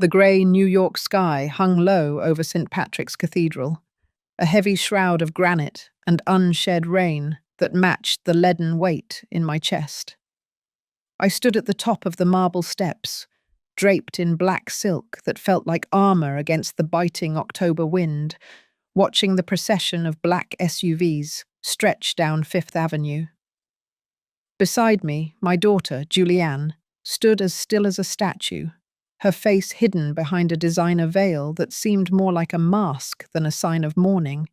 The grey New York sky hung low over St. Patrick's Cathedral, a heavy shroud of granite and unshed rain that matched the leaden weight in my chest. I stood at the top of the marble steps, draped in black silk that felt like armor against the biting October wind, watching the procession of black SUVs stretch down Fifth Avenue. Beside me, my daughter, Julianne, stood as still as a statue, her face hidden behind a designer veil that seemed more like a mask than a sign of mourning.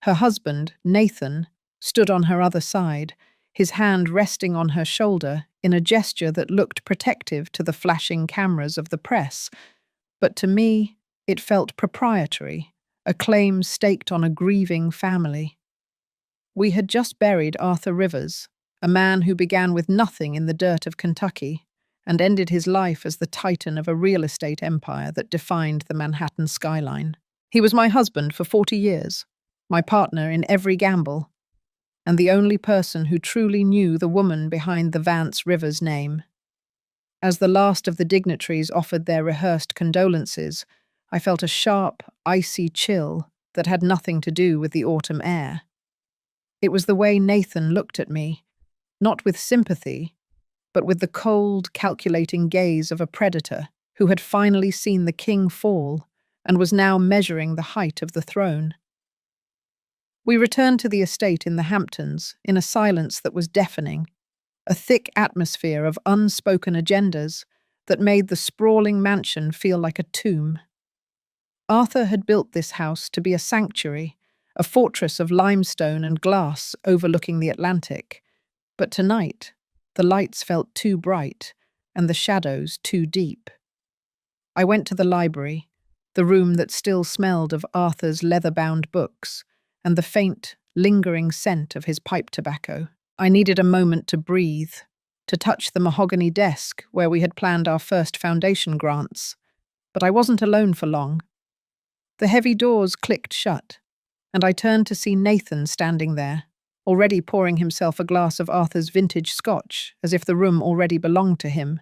Her husband, Nathan, stood on her other side, his hand resting on her shoulder in a gesture that looked protective to the flashing cameras of the press, but to me, it felt proprietary, a claim staked on a grieving family. We had just buried Arthur Rivers, a man who began with nothing in the dirt of Kentucky and ended his life as the titan of a real estate empire that defined the Manhattan skyline. He was my husband for 40 years, my partner in every gamble, and the only person who truly knew the woman behind the Vance Rivers name. As the last of the dignitaries offered their rehearsed condolences, I felt a sharp, icy chill that had nothing to do with the autumn air. It was the way Nathan looked at me, not with sympathy, but with the cold, calculating gaze of a predator who had finally seen the king fall and was now measuring the height of the throne. We returned to the estate in the Hamptons in a silence that was deafening, a thick atmosphere of unspoken agendas that made the sprawling mansion feel like a tomb. Arthur had built this house to be a sanctuary, a fortress of limestone and glass overlooking the Atlantic, but tonight, the lights felt too bright and the shadows too deep. I went to the library, the room that still smelled of Arthur's leather-bound books and the faint, lingering scent of his pipe tobacco. I needed a moment to breathe, to touch the mahogany desk where we had planned our first foundation grants. But I wasn't alone for long. The heavy doors clicked shut, and I turned to see Nathan standing there, already pouring himself a glass of Arthur's vintage scotch, as if the room already belonged to him.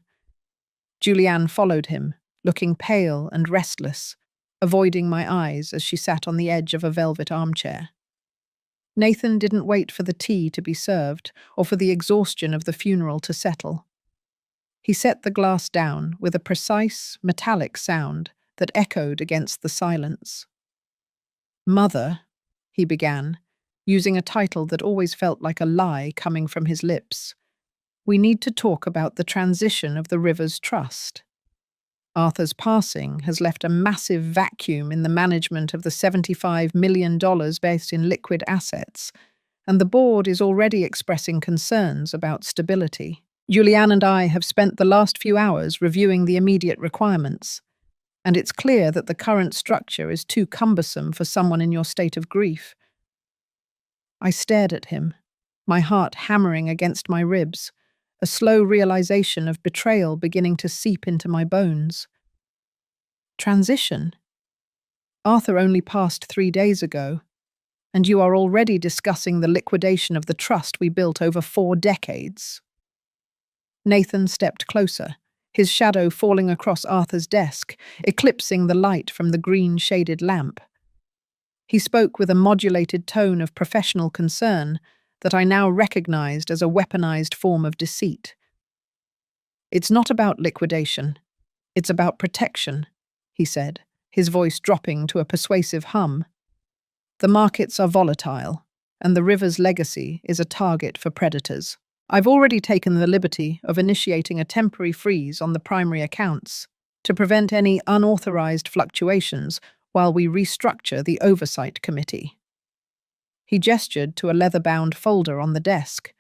Julianne followed him, looking pale and restless, avoiding my eyes as she sat on the edge of a velvet armchair. Nathan didn't wait for the tea to be served or for the exhaustion of the funeral to settle. He set the glass down with a precise, metallic sound that echoed against the silence. "Mother," he began, using a title that always felt like a lie coming from his lips, "we need to talk about the transition of the Rivers Trust. Arthur's passing has left a massive vacuum in the management of the $75 million based in liquid assets, and the board is already expressing concerns about stability. Julianne and I have spent the last few hours reviewing the immediate requirements, and it's clear that the current structure is too cumbersome for someone in your state of grief." I stared at him, my heart hammering against my ribs, a slow realization of betrayal beginning to seep into my bones. Transition? Arthur only passed 3 days ago, and you are already discussing the liquidation of the trust we built over 4 decades. Nathan stepped closer, his shadow falling across Arthur's desk, eclipsing the light from the green-shaded lamp. He spoke with a modulated tone of professional concern that I now recognized as a weaponized form of deceit. "It's not about liquidation. It's about protection," he said, his voice dropping to a persuasive hum. "The markets are volatile, and the Rivers legacy is a target for predators. I've already taken the liberty of initiating a temporary freeze on the primary accounts to prevent any unauthorized fluctuations while we restructure the Oversight Committee." He gestured to a leather-bound folder on the desk,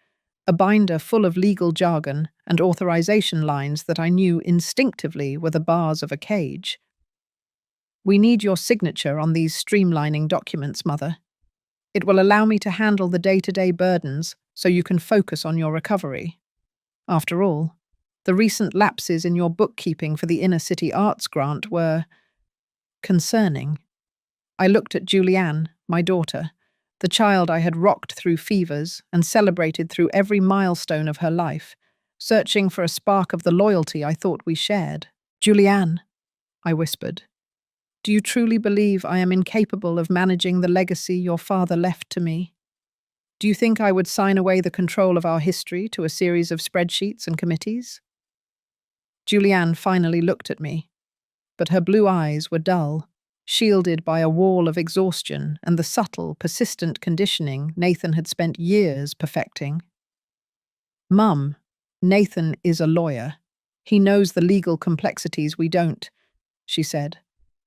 a binder full of legal jargon and authorization lines that I knew instinctively were the bars of a cage. "We need your signature on these streamlining documents, Mother. It will allow me to handle the day-to-day burdens so you can focus on your recovery. After all, the recent lapses in your bookkeeping for the Inner City Arts grant were concerning." I looked at Julianne, my daughter, the child I had rocked through fevers and celebrated through every milestone of her life, searching for a spark of the loyalty I thought we shared. "Julianne," I whispered. Do you truly believe I am incapable of managing the legacy your father left to me? Do you think I would sign away the control of our history to a series of spreadsheets and committees? Julianne finally looked at me, but her blue eyes were dull, shielded by a wall of exhaustion and the subtle, persistent conditioning Nathan had spent years perfecting. Mum, Nathan is a lawyer. He knows the legal complexities we don't, she said,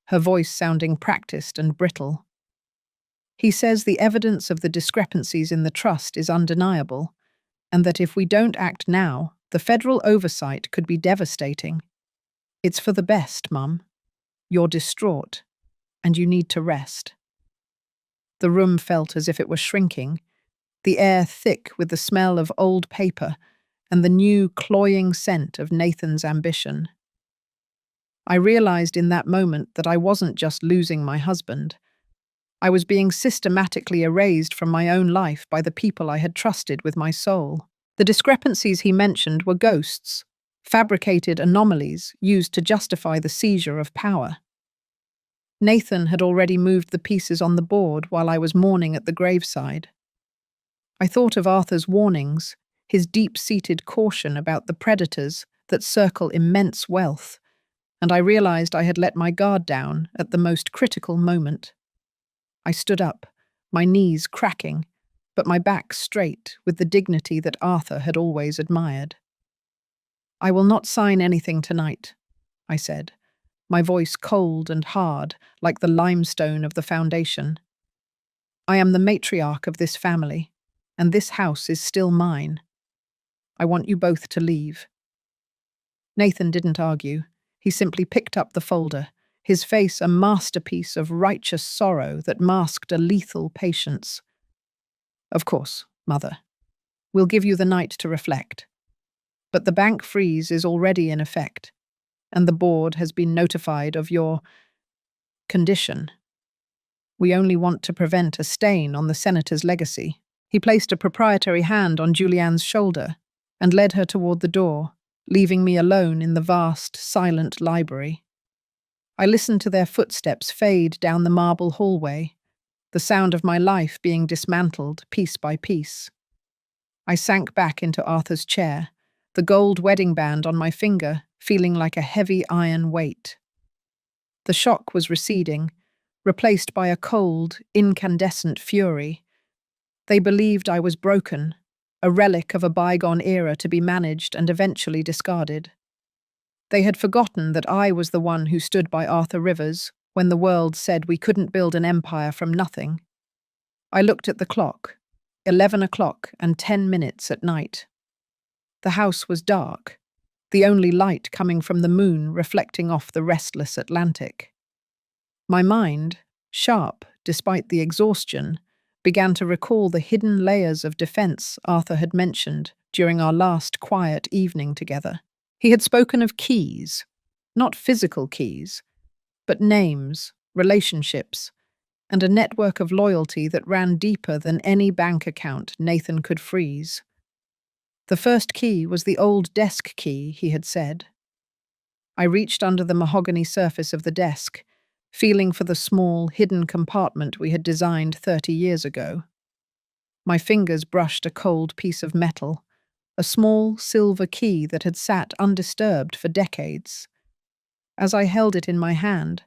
her voice sounding practiced and brittle. He says the evidence of the discrepancies in the trust is undeniable, and that if we don't act now, the federal oversight could be devastating. It's for the best, Mum. You're distraught, and you need to rest. The room felt as if it were shrinking, the air thick with the smell of old paper and the new cloying scent of Nathan's ambition. I realized in that moment that I wasn't just losing my husband. I was being systematically erased from my own life by the people I had trusted with my soul. The discrepancies he mentioned were ghosts, fabricated anomalies used to justify the seizure of power. Nathan had already moved the pieces on the board while I was mourning at the graveside. I thought of Arthur's warnings, his deep-seated caution about the predators that circle immense wealth, and I realized I had let my guard down at the most critical moment. I stood up, my knees cracking, but my back straight with the dignity that Arthur had always admired. I will not sign anything tonight, I said, my voice cold and hard like the limestone of the foundation. I am the matriarch of this family, and this house is still mine. I want you both to leave. Nathan didn't argue. He simply picked up the folder, his face a masterpiece of righteous sorrow that masked a lethal patience. Of course, Mother. We'll give you the night to reflect. But the bank freeze is already in effect, and the board has been notified of your condition. We only want to prevent a stain on the senator's legacy. He placed a proprietary hand on Julianne's shoulder and led her toward the door, leaving me alone in the vast, silent library. I listened to their footsteps fade down the marble hallway, the sound of my life being dismantled piece by piece. I sank back into Arthur's chair, the gold wedding band on my finger feeling like a heavy iron weight. The shock was receding, replaced by a cold, incandescent fury. They believed I was broken, a relic of a bygone era to be managed and eventually discarded. They had forgotten that I was the one who stood by Arthur Rivers when the world said we couldn't build an empire from nothing. I looked at the clock, 11 o'clock and 10 minutes at night. The house was dark, the only light coming from the moon reflecting off the restless Atlantic. My mind, sharp despite the exhaustion, began to recall the hidden layers of defense Arthur had mentioned during our last quiet evening together. He had spoken of keys, not physical keys, but names, relationships, and a network of loyalty that ran deeper than any bank account Nathan could freeze. The first key was the old desk key, he had said. I reached under the mahogany surface of the desk, feeling for the small, hidden compartment we had designed 30 years ago. My fingers brushed a cold piece of metal, a small silver key that had sat undisturbed for decades. As I held it in my hand,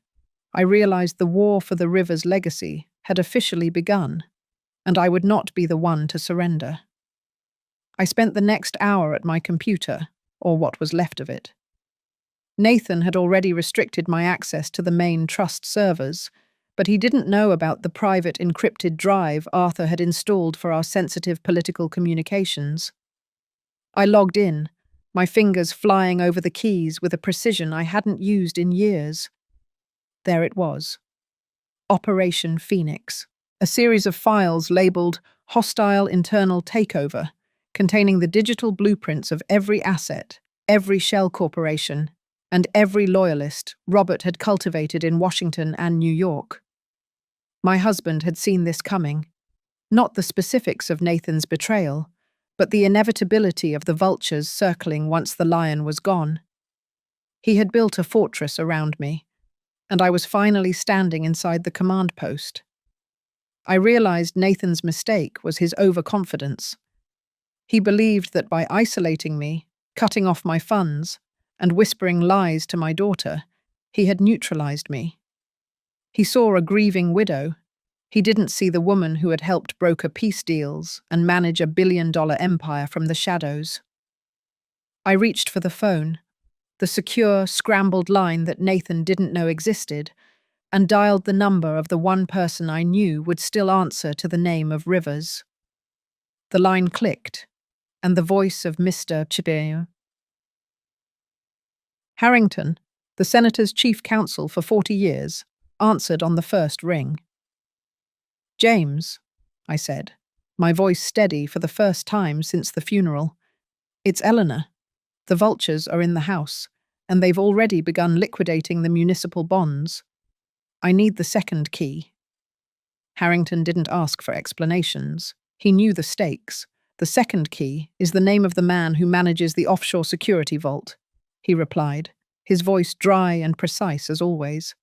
I realized the war for the river's legacy had officially begun, and I would not be the one to surrender. I spent the next hour at my computer, or what was left of it. Nathan had already restricted my access to the main trust servers, but he didn't know about the private encrypted drive Arthur had installed for our sensitive political communications. I logged in, my fingers flying over the keys with a precision I hadn't used in years. There it was. Operation Phoenix, a series of files labeled Hostile Internal Takeover, containing the digital blueprints of every asset, every shell corporation, and every loyalist Robert had cultivated in Washington and New York. My husband had seen this coming, not the specifics of Nathan's betrayal, but the inevitability of the vultures circling once the lion was gone. He had built a fortress around me, and I was finally standing inside the command post. I realized Nathan's mistake was his overconfidence. He believed that by isolating me, cutting off my funds, and whispering lies to my daughter, he had neutralized me. He saw a grieving widow. He didn't see the woman who had helped broker peace deals and manage a billion-dollar empire from the shadows. I reached for the phone, the secure, scrambled line that Nathan didn't know existed, and dialed the number of the one person I knew would still answer to the name of Rivers. The line clicked, and the voice of Mr. Chibeo. Harrington, the Senator's chief counsel for 40 years, answered on the first ring. "James," I said, my voice steady for the first time since the funeral. "It's Eleanor. The vultures are in the house, and they've already begun liquidating the municipal bonds. I need the second key." Harrington didn't ask for explanations. He knew the stakes. "The second key is the name of the man who manages the offshore security vault," he replied, his voice dry and precise as always.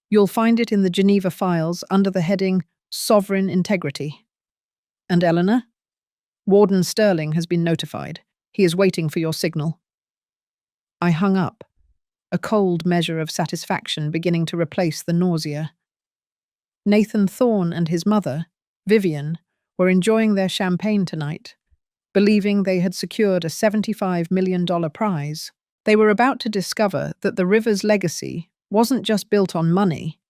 "You'll find it in the Geneva files under the heading Sovereign Integrity." "And Eleanor?" "Warden Sterling has been notified. He is waiting for your signal." I hung up, a cold measure of satisfaction beginning to replace the nausea. Nathan Thorne and his mother, Vivian, were enjoying their champagne tonight, believing they had secured a $75 million prize. They were about to discover that the Rivers legacy wasn't just built on money,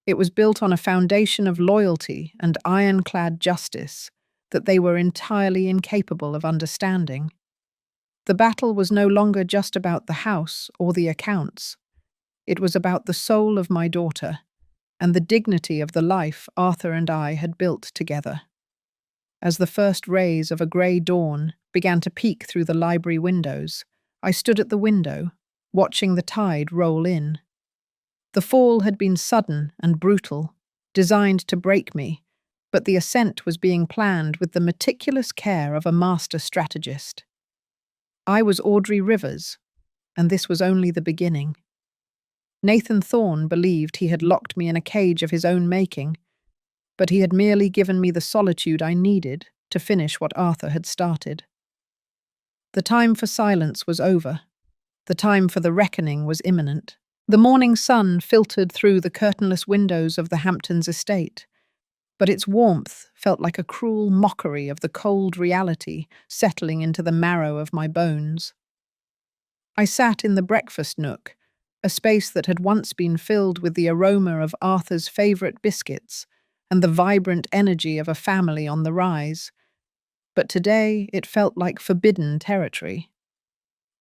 it was built on a foundation of loyalty and ironclad justice that they were entirely incapable of understanding. The battle was no longer just about the house or the accounts. It was about the soul of my daughter and the dignity of the life Arthur and I had built together. As the first rays of a grey dawn began to peek through the library windows, I stood at the window, watching the tide roll in. The fall had been sudden and brutal, designed to break me, but the ascent was being planned with the meticulous care of a master strategist. I was Audrey Rivers, and this was only the beginning. Nathan Thorne believed he had locked me in a cage of his own making, but he had merely given me the solitude I needed to finish what Arthur had started. The time for silence was over. The time for the reckoning was imminent. The morning sun filtered through the curtainless windows of the Hamptons estate, but its warmth felt like a cruel mockery of the cold reality settling into the marrow of my bones. I sat in the breakfast nook, a space that had once been filled with the aroma of Arthur's favourite biscuits and the vibrant energy of a family on the rise. But today it felt like forbidden territory.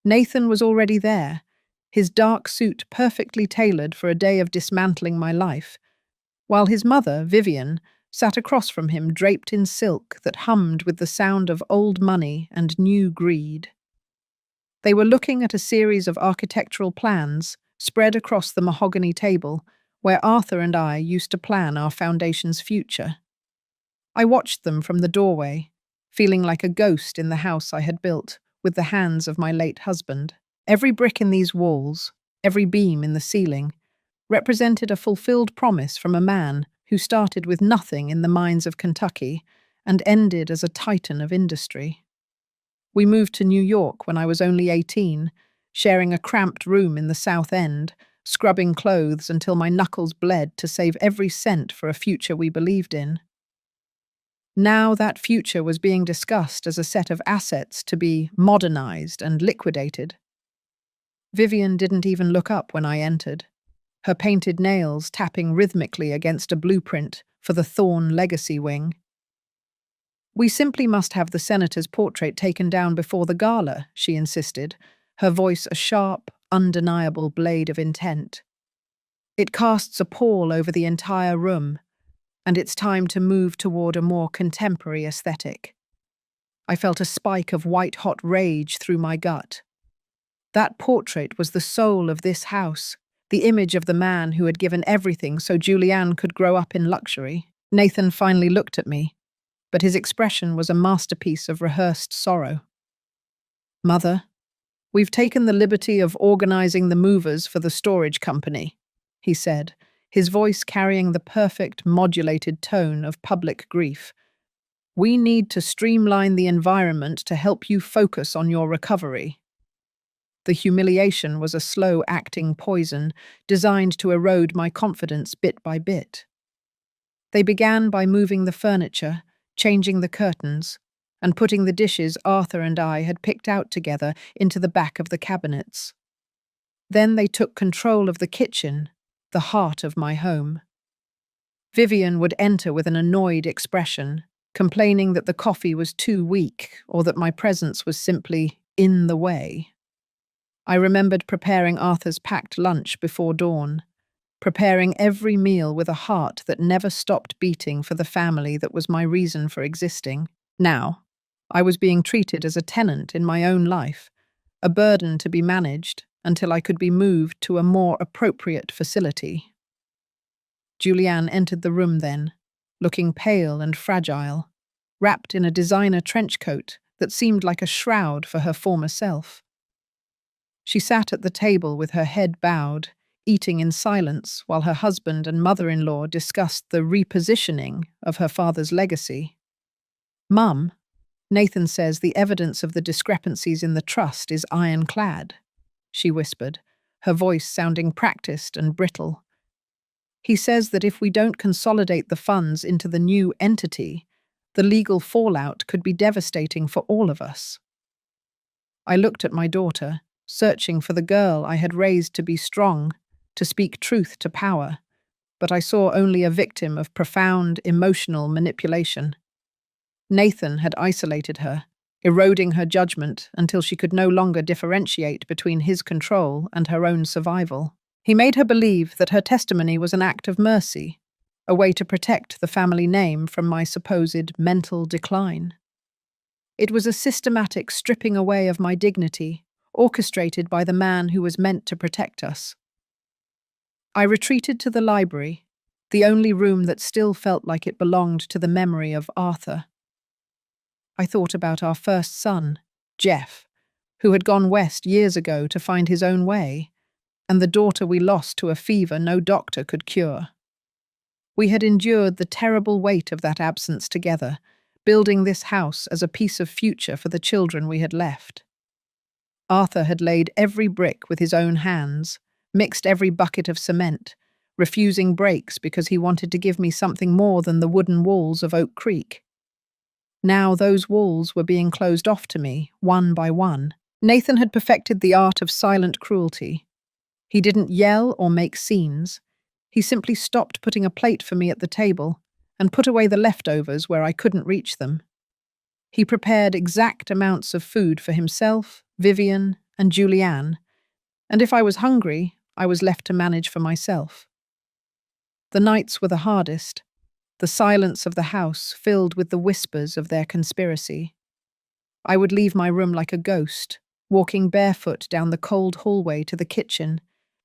Nathan was already there, his dark suit perfectly tailored for a day of dismantling my life, while his mother, Vivian, sat across from him draped in silk that hummed with the sound of old money and new greed. They were looking at a series of architectural plans spread across the mahogany table where Arthur and I used to plan our foundation's future. I watched them from the doorway, feeling like a ghost in the house I had built with the hands of my late husband. Every brick in these walls, every beam in the ceiling, represented a fulfilled promise from a man who started with nothing in the mines of Kentucky and ended as a titan of industry. We moved to New York when I was only 18, sharing a cramped room in the South End, scrubbing clothes until my knuckles bled to save every cent for a future we believed in. Now that future was being discussed as a set of assets to be modernized and liquidated. Vivian didn't even look up when I entered, her painted nails tapping rhythmically against a blueprint for the Thorne legacy wing. "We simply must have the senator's portrait taken down before the gala," she insisted, her voice a sharp, undeniable blade of intent. "It casts a pall over the entire room, and it's time to move toward a more contemporary aesthetic." I felt a spike of white-hot rage through my gut. That portrait was the soul of this house, the image of the man who had given everything so Julianne could grow up in luxury. Nathan finally looked at me, but his expression was a masterpiece of rehearsed sorrow. "Mother, we've taken the liberty of organizing the movers for the storage company," he said, his voice carrying the perfect modulated tone of public grief. We need to streamline the environment to help you focus on your recovery. The humiliation was a slow-acting poison designed to erode my confidence bit by bit. They began by moving the furniture, changing the curtains, and putting the dishes Arthur and I had picked out together into the back of the cabinets. Then they took control of the kitchen, the heart of my home. Vivian would enter with an annoyed expression, complaining that the coffee was too weak or that my presence was simply in the way. I remembered preparing Arthur's packed lunch before dawn, preparing every meal with a heart that never stopped beating for the family that was my reason for existing. Now, I was being treated as a tenant in my own life, a burden to be managed until I could be moved to a more appropriate facility. Julianne entered the room then, looking pale and fragile, wrapped in a designer trench coat that seemed like a shroud for her former self. She sat at the table with her head bowed, eating in silence while her husband and mother-in-law discussed the repositioning of her father's legacy. "Mum, Nathan says the evidence of the discrepancies in the trust is ironclad," she whispered, her voice sounding practiced and brittle. "He says that if we don't consolidate the funds into the new entity, the legal fallout could be devastating for all of us." I looked at my daughter, searching for the girl I had raised to be strong, to speak truth to power, but I saw only a victim of profound emotional manipulation. Nathan had isolated her, eroding her judgment until she could no longer differentiate between his control and her own survival. He made her believe that her testimony was an act of mercy, a way to protect the family name from my supposed mental decline. It was a systematic stripping away of my dignity, orchestrated by the man who was meant to protect us. I retreated to the library, the only room that still felt like it belonged to the memory of Arthur. I thought about our first son, Jeff, who had gone west years ago to find his own way, and the daughter we lost to a fever no doctor could cure. We had endured the terrible weight of that absence together, building this house as a piece of future for the children we had left. Arthur had laid every brick with his own hands, mixed every bucket of cement, refusing breaks because he wanted to give me something more than the wooden walls of Oak Creek. Now those walls were being closed off to me, one by one. Nathan had perfected the art of silent cruelty. He didn't yell or make scenes. He simply stopped putting a plate for me at the table and put away the leftovers where I couldn't reach them. He prepared exact amounts of food for himself, Vivian, and Julianne, and if I was hungry, I was left to manage for myself. The nights were the hardest, the silence of the house filled with the whispers of their conspiracy. I would leave my room like a ghost, walking barefoot down the cold hallway to the kitchen,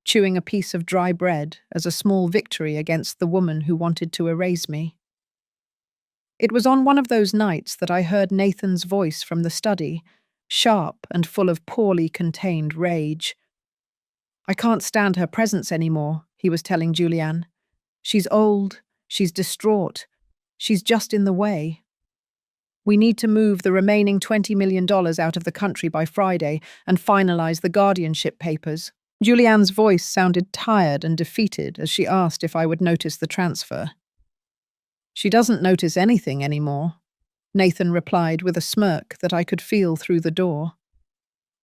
chewing a piece of dry bread as a small victory against the woman who wanted to erase me. It was on one of those nights that I heard Nathan's voice from the study, sharp and full of poorly contained rage. "I can't stand her presence anymore," he was telling Julianne. "She's old, she's distraught, she's just in the way. We need to move the remaining $20 million out of the country by Friday and finalize the guardianship papers." Julianne's voice sounded tired and defeated as she asked if I would notice the transfer. "She doesn't notice anything anymore," Nathan replied with a smirk that I could feel through the door.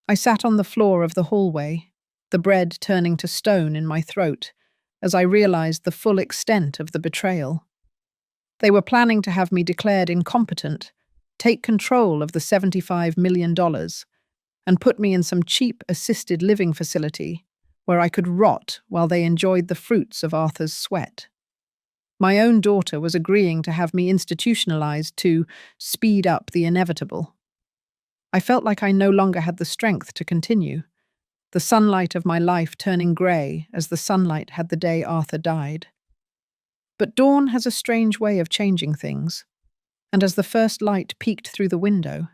I sat on the floor of the hallway, the bread turning to stone in my throat, as I realized the full extent of the betrayal. They were planning to have me declared incompetent, take control of the $75 million, and put me in some cheap assisted living facility where I could rot while they enjoyed the fruits of Arthur's sweat. My own daughter was agreeing to have me institutionalized to speed up the inevitable. I felt like I no longer had the strength to continue, the sunlight of my life turning grey as the sunlight had the day Arthur died. But dawn has a strange way of changing things, and as the first light peeked through the window,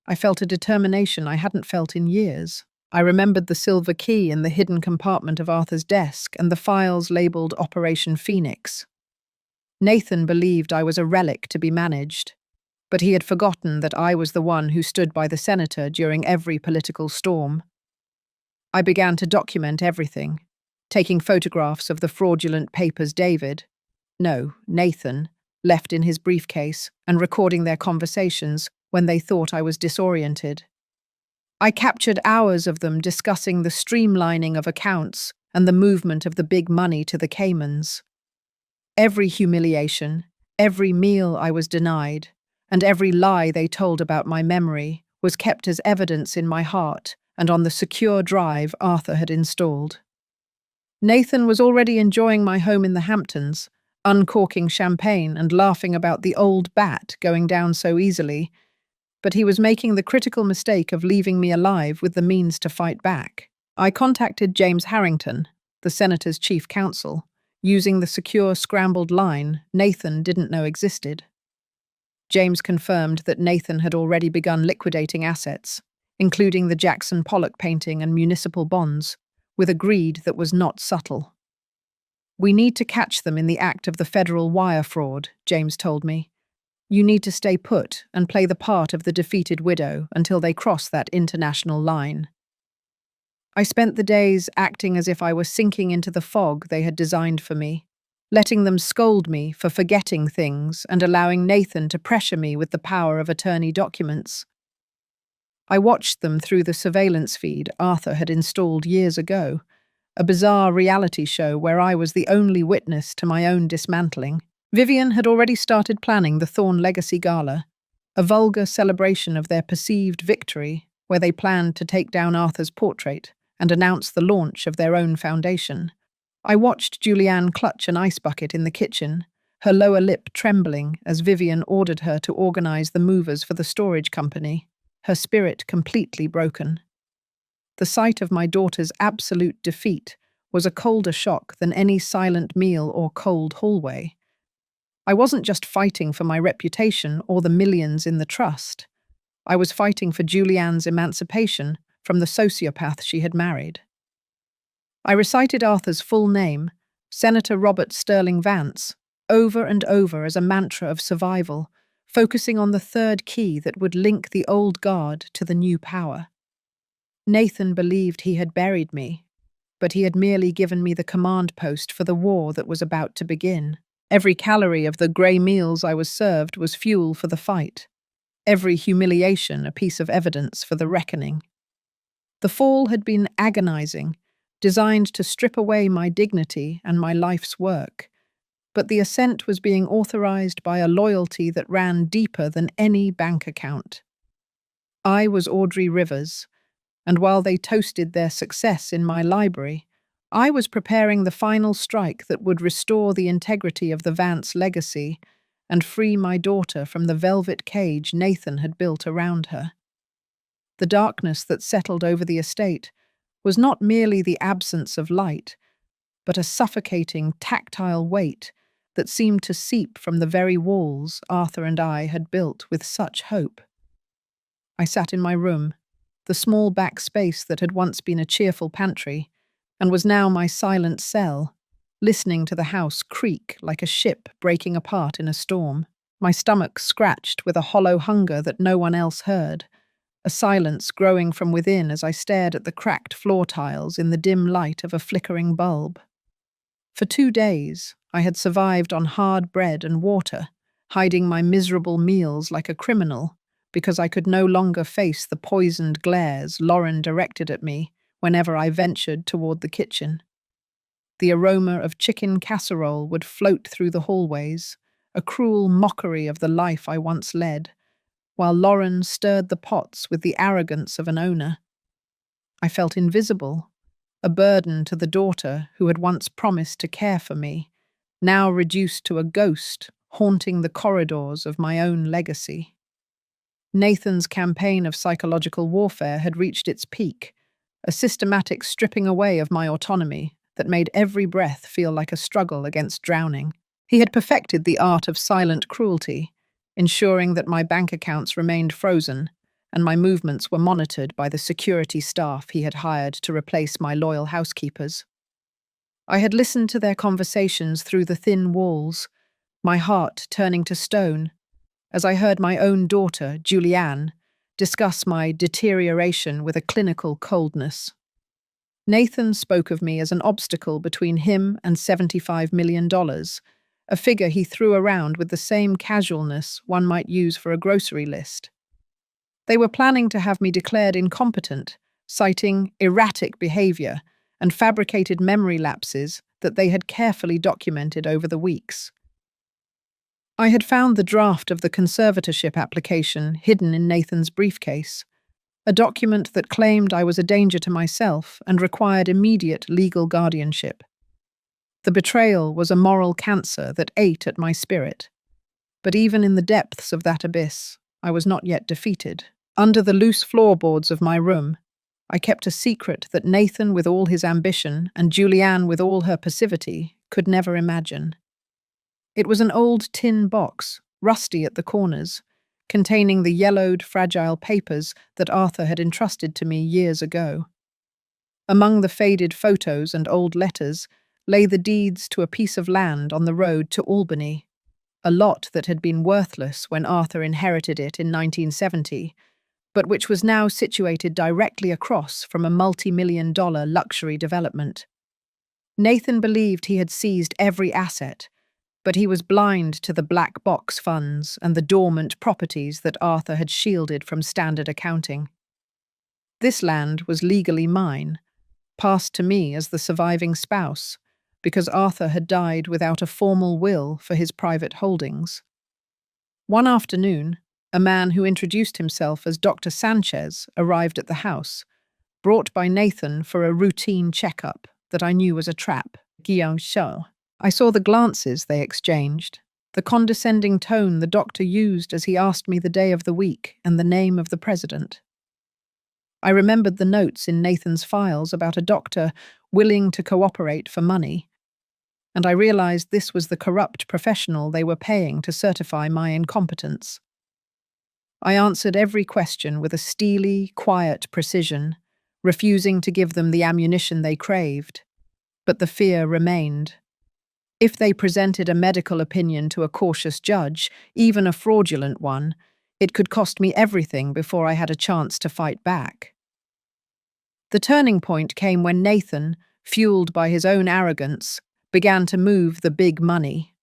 I felt a determination I hadn't felt in years. I remembered the silver key in the hidden compartment of Arthur's desk and the files labelled Operation Phoenix. Nathan believed I was a relic to be managed, but he had forgotten that I was the one who stood by the senator during every political storm. I began to document everything, taking photographs of the fraudulent papers Nathan, left in his briefcase and recording their conversations when they thought I was disoriented. I captured hours of them discussing the streamlining of accounts and the movement of the big money to the Caymans. Every humiliation, every meal I was denied, and every lie they told about my memory was kept as evidence in my heart and on the secure drive Arthur had installed. Nathan was already enjoying my home in the Hamptons, uncorking champagne and laughing about the old bat going down so easily, but he was making the critical mistake of leaving me alive with the means to fight back. I contacted James Harrington, the senator's chief counsel, using the secure scrambled line Nathan didn't know existed. James confirmed that Nathan had already begun liquidating assets, including the Jackson Pollock painting and municipal bonds, with a greed that was not subtle. "We need to catch them in the act of the federal wire fraud," James told me. "You need to stay put and play the part of the defeated widow until they cross that international line." I spent the days acting as if I were sinking into the fog they had designed for me, letting them scold me for forgetting things and allowing Nathan to pressure me with the power of attorney documents. I watched them through the surveillance feed Arthur had installed years ago, a bizarre reality show where I was the only witness to my own dismantling. Vivian had already started planning the Thorne Legacy Gala, a vulgar celebration of their perceived victory where they planned to take down Arthur's portrait and announce the launch of their own foundation. I watched Julianne clutch an ice bucket in the kitchen, her lower lip trembling as Vivian ordered her to organize the movers for the storage company, her spirit completely broken. The sight of my daughter's absolute defeat was a colder shock than any silent meal or cold hallway. I wasn't just fighting for my reputation or the millions in the trust. I was fighting for Julianne's emancipation from the sociopath she had married. I recited Arthur's full name, Senator Robert Sterling Vance, over and over as a mantra of survival, focusing on the third key that would link the old guard to the new power. Nathan believed he had buried me, but he had merely given me the command post for the war that was about to begin. Every calorie of the grey meals I was served was fuel for the fight. Every humiliation a piece of evidence for the reckoning. The fall had been agonizing, designed to strip away my dignity and my life's work, but the ascent was being authorized by a loyalty that ran deeper than any bank account. I was Audrey Rivers, and while they toasted their success in my library, I was preparing the final strike that would restore the integrity of the Vance legacy and free my daughter from the velvet cage Nathan had built around her. The darkness that settled over the estate was not merely the absence of light, but a suffocating, tactile weight that seemed to seep from the very walls Arthur and I had built with such hope. I sat in my room, the small back space that had once been a cheerful pantry, and was now my silent cell, listening to the house creak like a ship breaking apart in a storm. My stomach scratched with a hollow hunger that no one else heard, a silence growing from within as I stared at the cracked floor tiles in the dim light of a flickering bulb. For 2 days, I had survived on hard bread and water, hiding my miserable meals like a criminal, because I could no longer face the poisoned glares Lauren directed at me whenever I ventured toward the kitchen. The aroma of chicken casserole would float through the hallways, a cruel mockery of the life I once led, while Lauren stirred the pots with the arrogance of an owner. I felt invisible, a burden to the daughter who had once promised to care for me, now reduced to a ghost haunting the corridors of my own legacy. Nathan's campaign of psychological warfare had reached its peak, a systematic stripping away of my autonomy that made every breath feel like a struggle against drowning. He had perfected the art of silent cruelty, ensuring that my bank accounts remained frozen and my movements were monitored by the security staff he had hired to replace my loyal housekeepers. I had listened to their conversations through the thin walls, my heart turning to stone, as I heard my own daughter, Julianne, discuss my deterioration with a clinical coldness. Nathan spoke of me as an obstacle between him and $75 million, a figure he threw around with the same casualness one might use for a grocery list. They were planning to have me declared incompetent, citing erratic behavior and fabricated memory lapses that they had carefully documented over the weeks. I had found the draft of the conservatorship application hidden in Nathan's briefcase, a document that claimed I was a danger to myself and required immediate legal guardianship. The betrayal was a moral cancer that ate at my spirit. But even in the depths of that abyss, I was not yet defeated. Under the loose floorboards of my room, I kept a secret that Nathan, with all his ambition, and Julianne, with all her passivity, could never imagine. It was an old tin box, rusty at the corners, containing the yellowed, fragile papers that Arthur had entrusted to me years ago. Among the faded photos and old letters lay the deeds to a piece of land on the road to Albany, a lot that had been worthless when Arthur inherited it in 1970, but which was now situated directly across from a multi-million-dollar luxury development. Nathan believed he had seized every asset, but he was blind to the black box funds and the dormant properties that Arthur had shielded from standard accounting. This land was legally mine, passed to me as the surviving spouse, because Arthur had died without a formal will for his private holdings. One afternoon, a man who introduced himself as Dr. Sanchez arrived at the house, brought by Nathan for a routine checkup that I knew was a trap. Guillaume Shaw. I saw the glances they exchanged, the condescending tone the doctor used as he asked me the day of the week and the name of the president. I remembered the notes in Nathan's files about a doctor willing to cooperate for money, and I realized this was the corrupt professional they were paying to certify my incompetence. I answered every question with a steely, quiet precision, refusing to give them the ammunition they craved. But the fear remained. If they presented a medical opinion to a cautious judge, even a fraudulent one, it could cost me everything before I had a chance to fight back. The turning point came when Nathan, fueled by his own arrogance, began to move the big money.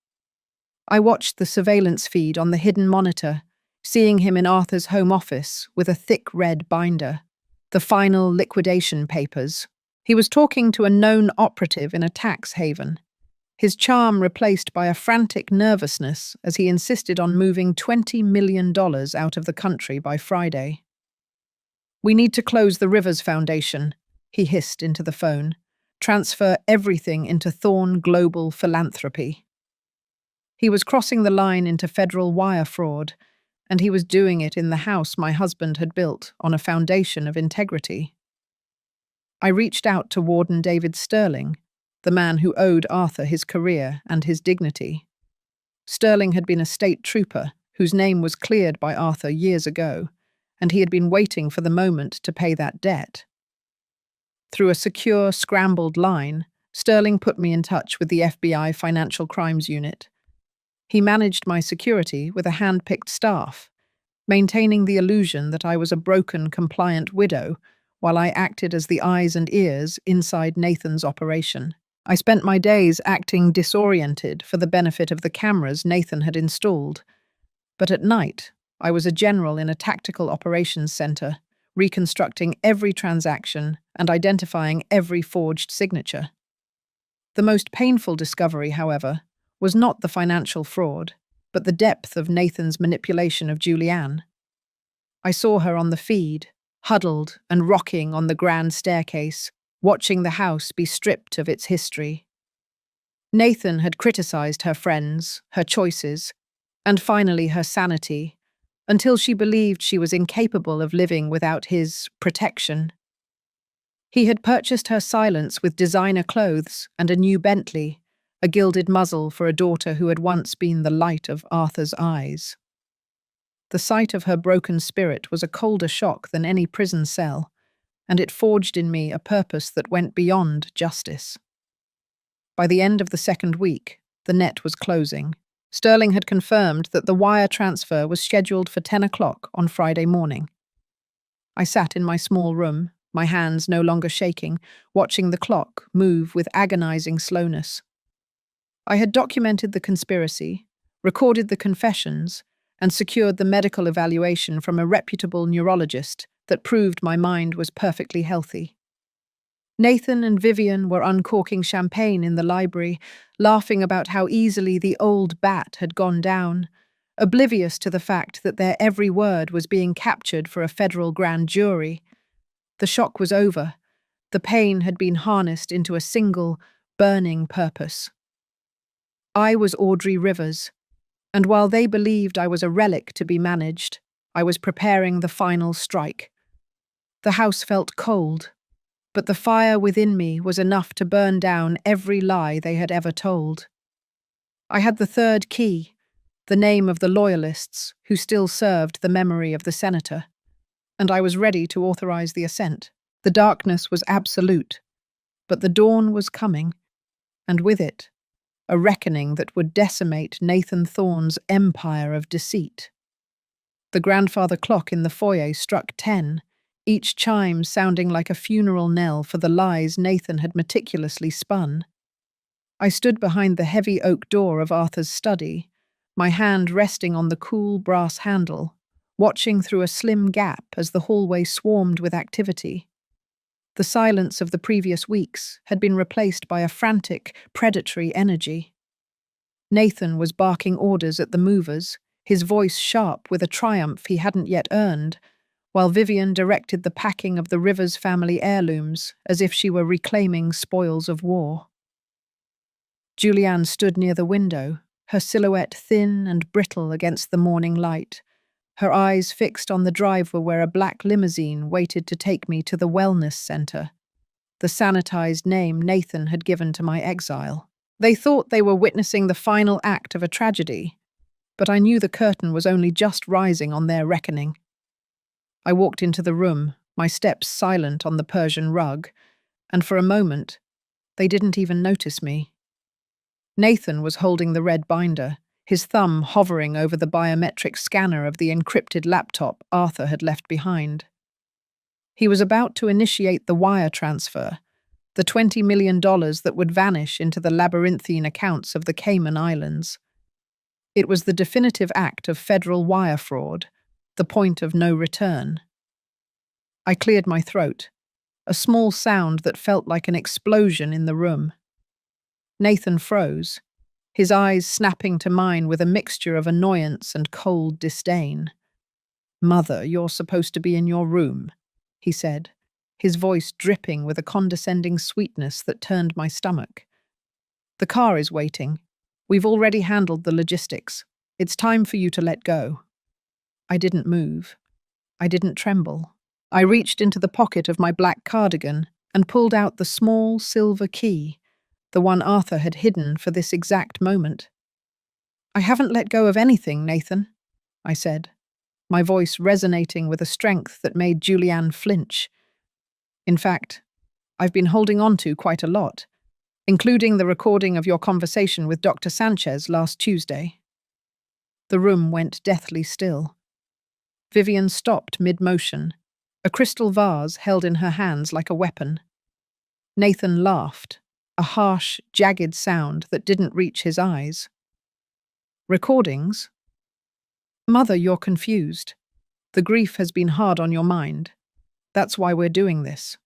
I watched the surveillance feed on the hidden monitor, seeing him in Arthur's home office with a thick red binder, the final liquidation papers. He was talking to a known operative in a tax haven, his charm replaced by a frantic nervousness as he insisted on moving $20 million out of the country by Friday. "We need to close the Rivers Foundation," he hissed into the phone. "Transfer everything into Thorn Global Philanthropy." He was crossing the line into federal wire fraud, and he was doing it in the house my husband had built on a foundation of integrity. I reached out to Warden David Sterling, the man who owed Arthur his career and his dignity. Sterling had been a state trooper whose name was cleared by Arthur years ago, and he had been waiting for the moment to pay that debt. Through a secure, scrambled line, Sterling put me in touch with the FBI Financial Crimes Unit. He managed my security with a hand-picked staff, maintaining the illusion that I was a broken, compliant widow while I acted as the eyes and ears inside Nathan's operation. I spent my days acting disoriented for the benefit of the cameras Nathan had installed. But at night, I was a general in a tactical operations center, reconstructing every transaction and identifying every forged signature. The most painful discovery, however, was not the financial fraud, but the depth of Nathan's manipulation of Julianne. I saw her on the feed, huddled and rocking on the grand staircase, watching the house be stripped of its history. Nathan had criticized her friends, her choices, and finally her sanity, until she believed she was incapable of living without his protection. He had purchased her silence with designer clothes and a new Bentley, a gilded muzzle for a daughter who had once been the light of Arthur's eyes. The sight of her broken spirit was a colder shock than any prison cell, and it forged in me a purpose that went beyond justice. By the end of the second week, the net was closing. Sterling had confirmed that the wire transfer was scheduled for 10 o'clock on Friday morning. I sat in my small room, my hands no longer shaking, watching the clock move with agonizing slowness. I had documented the conspiracy, recorded the confessions, and secured the medical evaluation from a reputable neurologist that proved my mind was perfectly healthy. Nathan and Vivian were uncorking champagne in the library, laughing about how easily the old bat had gone down, oblivious to the fact that their every word was being captured for a federal grand jury. The shock was over. The pain had been harnessed into a single, burning purpose. I was Audrey Rivers, and while they believed I was a relic to be managed, I was preparing the final strike. The house felt cold, but the fire within me was enough to burn down every lie they had ever told. I had the third key, the name of the loyalists who still served the memory of the senator, and I was ready to authorize the ascent. The darkness was absolute, but the dawn was coming, and with it, a reckoning that would decimate Nathan Thorne's empire of deceit. The grandfather clock in the foyer struck 10, each chime sounding like a funeral knell for the lies Nathan had meticulously spun. I stood behind the heavy oak door of Arthur's study, my hand resting on the cool brass handle, watching through a slim gap as the hallway swarmed with activity. The silence of the previous weeks had been replaced by a frantic, predatory energy. Nathan was barking orders at the movers, his voice sharp with a triumph he hadn't yet earned, while Vivian directed the packing of the Rivers family heirlooms as if she were reclaiming spoils of war. Julianne stood near the window, her silhouette thin and brittle against the morning light, her eyes fixed on the driveway where a black limousine waited to take me to the wellness center, the sanitized name Nathan had given to my exile. They thought they were witnessing the final act of a tragedy, but I knew the curtain was only just rising on their reckoning. I walked into the room, my steps silent on the Persian rug, and for a moment, they didn't even notice me. Nathan was holding the red binder, his thumb hovering over the biometric scanner of the encrypted laptop Arthur had left behind. He was about to initiate the wire transfer, the $20 million that would vanish into the labyrinthine accounts of the Cayman Islands. It was the definitive act of federal wire fraud, the point of no return. I cleared my throat, a small sound that felt like an explosion in the room. Nathan froze, his eyes snapping to mine with a mixture of annoyance and cold disdain. "Mother, you're supposed to be in your room," he said, his voice dripping with a condescending sweetness that turned my stomach. "The car is waiting. We've already handled the logistics. It's time for you to let go." I didn't move. I didn't tremble. I reached into the pocket of my black cardigan and pulled out the small silver key, the one Arthur had hidden for this exact moment. "I haven't let go of anything, Nathan," I said, my voice resonating with a strength that made Julianne flinch. "In fact, I've been holding on to quite a lot, including the recording of your conversation with Dr. Sanchez last Tuesday." The room went deathly still. Vivian stopped mid-motion, a crystal vase held in her hands like a weapon. Nathan laughed, a harsh, jagged sound that didn't reach his eyes. "Recordings? Mother, you're confused. The grief has been hard on your mind. That's why we're doing this.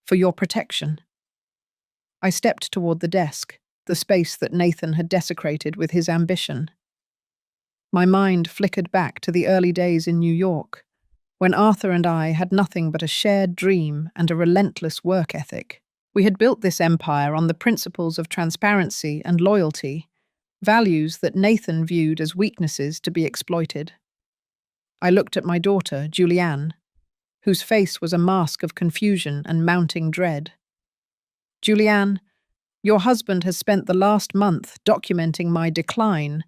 For your protection." I stepped toward the desk, the space that Nathan had desecrated with his ambition. My mind flickered back to the early days in New York, when Arthur and I had nothing but a shared dream and a relentless work ethic. We had built this empire on the principles of transparency and loyalty, values that Nathan viewed as weaknesses to be exploited. I looked at my daughter, Julianne, whose face was a mask of confusion and mounting dread. "Julianne, your husband has spent the last month documenting my decline,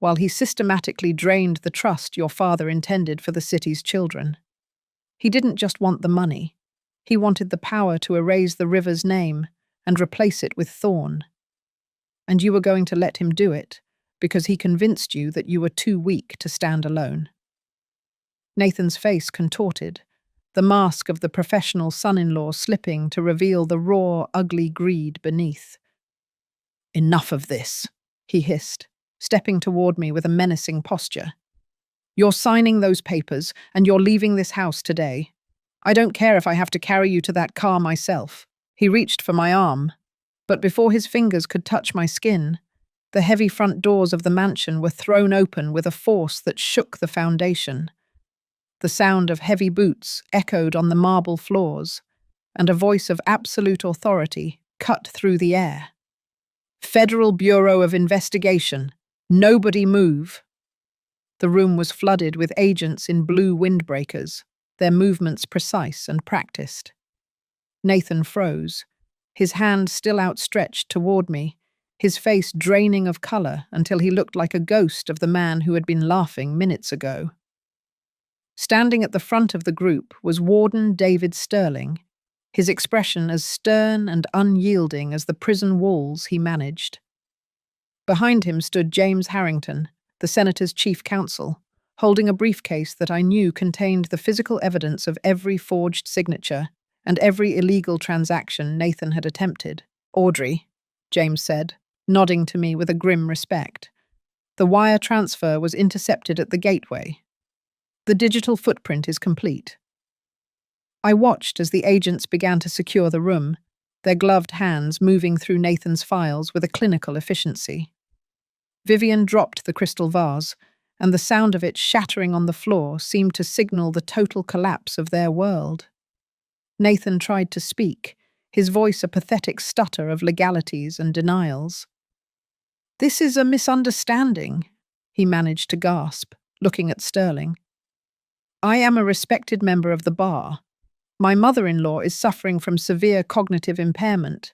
while he systematically drained the trust your father intended for the city's children. He didn't just want the money. He wanted the power to erase the river's name and replace it with Thorn. And you were going to let him do it because he convinced you that you were too weak to stand alone. Nathan's face contorted, the mask of the professional son-in-law slipping to reveal the raw, ugly greed beneath. "Enough of this," he hissed, stepping toward me with a menacing posture. "You're signing those papers, and you're leaving this house today. I don't care if I have to carry you to that car myself." He reached for my arm, but before his fingers could touch my skin, the heavy front doors of the mansion were thrown open with a force that shook the foundation. The sound of heavy boots echoed on the marble floors, and a voice of absolute authority cut through the air. "Federal Bureau of Investigation. Nobody move." The room was flooded with agents in blue windbreakers, their movements precise and practiced. Nathan froze, his hand still outstretched toward me, his face draining of color until he looked like a ghost of the man who had been laughing minutes ago. Standing at the front of the group was Warden David Sterling, his expression as stern and unyielding as the prison walls he managed. Behind him stood James Harrington, the senator's chief counsel, holding a briefcase that I knew contained the physical evidence of every forged signature and every illegal transaction Nathan had attempted. "Audrey," James said, nodding to me with a grim respect. "The wire transfer was intercepted at the gateway. The digital footprint is complete." I watched as the agents began to secure the room, their gloved hands moving through Nathan's files with a clinical efficiency. Vivian dropped the crystal vase, and the sound of it shattering on the floor seemed to signal the total collapse of their world. Nathan tried to speak, his voice a pathetic stutter of legalities and denials. "This is a misunderstanding," he managed to gasp, looking at Sterling. "I am a respected member of the bar. My mother-in-law is suffering from severe cognitive impairment.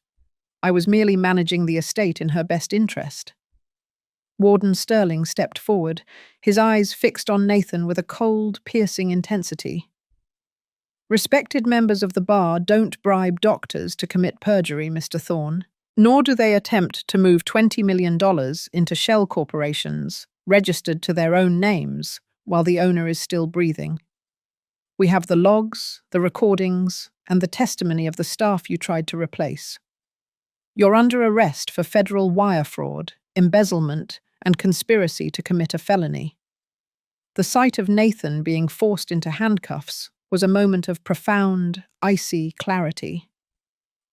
I was merely managing the estate in her best interest." Warden Sterling stepped forward, his eyes fixed on Nathan with a cold, piercing intensity. "Respected members of the bar don't bribe doctors to commit perjury, Mr. Thorne, nor do they attempt to move $20 million into shell corporations, registered to their own names, while the owner is still breathing. We have the logs, the recordings, and the testimony of the staff you tried to replace. You're under arrest for federal wire fraud, embezzlement, and conspiracy to commit a felony." The sight of Nathan being forced into handcuffs was a moment of profound, icy clarity.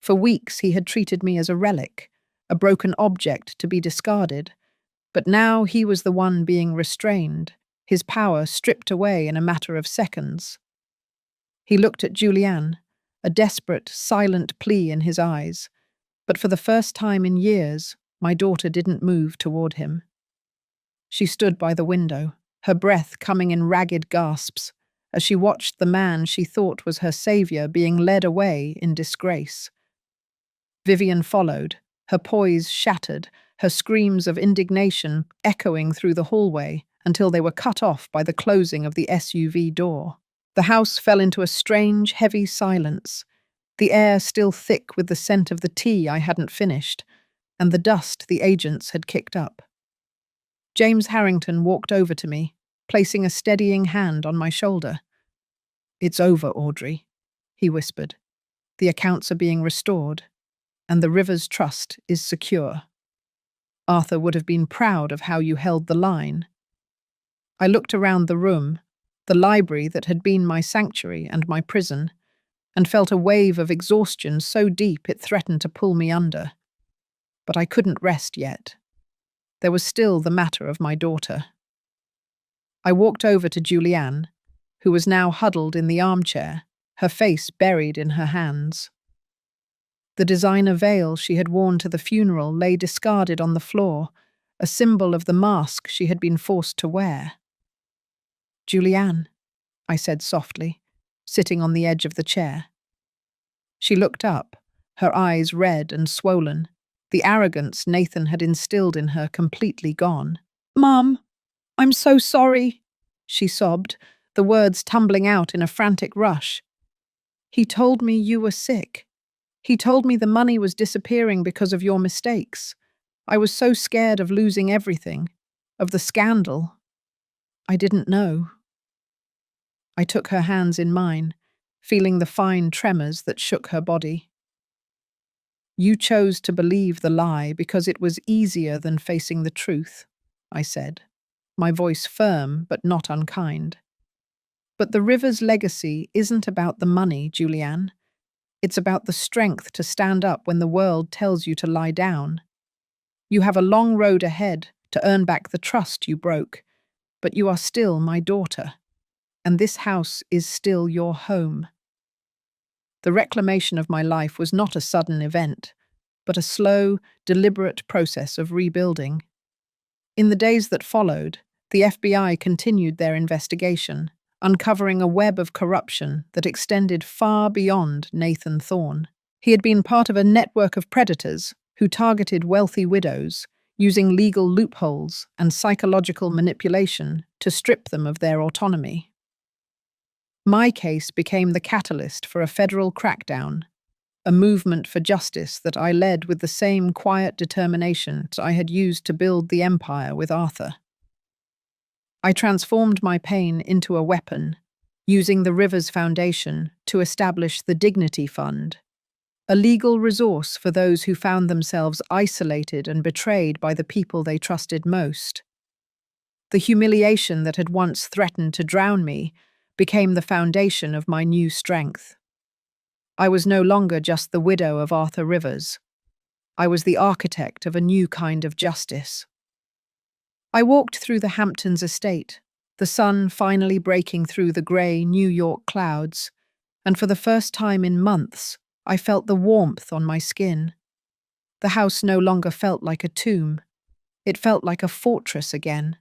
For weeks he had treated me as a relic, a broken object to be discarded, but now he was the one being restrained, his power stripped away in a matter of seconds. He looked at Julianne, a desperate, silent plea in his eyes, but for the first time in years, my daughter didn't move toward him. She stood by the window, her breath coming in ragged gasps, as she watched the man she thought was her savior being led away in disgrace. Vivian followed, her poise shattered, her screams of indignation echoing through the hallway until they were cut off by the closing of the SUV door. The house fell into a strange, heavy silence, the air still thick with the scent of the tea I hadn't finished, and the dust the agents had kicked up. James Harrington walked over to me, placing a steadying hand on my shoulder. "It's over, Audrey," he whispered. "The accounts are being restored, and the river's trust is secure. Arthur would have been proud of how you held the line." I looked around the room, the library that had been my sanctuary and my prison, and felt a wave of exhaustion so deep it threatened to pull me under. But I couldn't rest yet. There was still the matter of my daughter. I walked over to Julianne, who was now huddled in the armchair, her face buried in her hands. The designer veil she had worn to the funeral lay discarded on the floor, a symbol of the mask she had been forced to wear. "Julianne," I said softly, sitting on the edge of the chair. She looked up, her eyes red and swollen, the arrogance Nathan had instilled in her completely gone. "Mom," I'm so sorry, she sobbed, the words tumbling out in a frantic rush. He told me you were sick. He told me the money was disappearing because of your mistakes. I was so scared of losing everything, of the scandal. I didn't know. I took her hands in mine, feeling the fine tremors that shook her body. You chose to believe the lie because it was easier than facing the truth, I said, my voice firm but not unkind. But the river's legacy isn't about the money, Julianne. It's about the strength to stand up when the world tells you to lie down. You have a long road ahead to earn back the trust you broke, but you are still my daughter, and this house is still your home. The reclamation of my life was not a sudden event, but a slow, deliberate process of rebuilding. In the days that followed, the FBI continued their investigation, uncovering a web of corruption that extended far beyond Nathan Thorne. He had been part of a network of predators who targeted wealthy widows, using legal loopholes and psychological manipulation to strip them of their autonomy. My case became the catalyst for a federal crackdown, a movement for justice that I led with the same quiet determination I had used to build the empire with Arthur. I transformed my pain into a weapon, using the river's foundation to establish the Dignity Fund, a legal resource for those who found themselves isolated and betrayed by the people they trusted most. The humiliation that had once threatened to drown me became the foundation of my new strength. I was no longer just the widow of Arthur Rivers. I was the architect of a new kind of justice. I walked through the Hamptons estate, the sun finally breaking through the grey New York clouds, and for the first time in months, I felt the warmth on my skin. The house no longer felt like a tomb. It felt like a fortress again.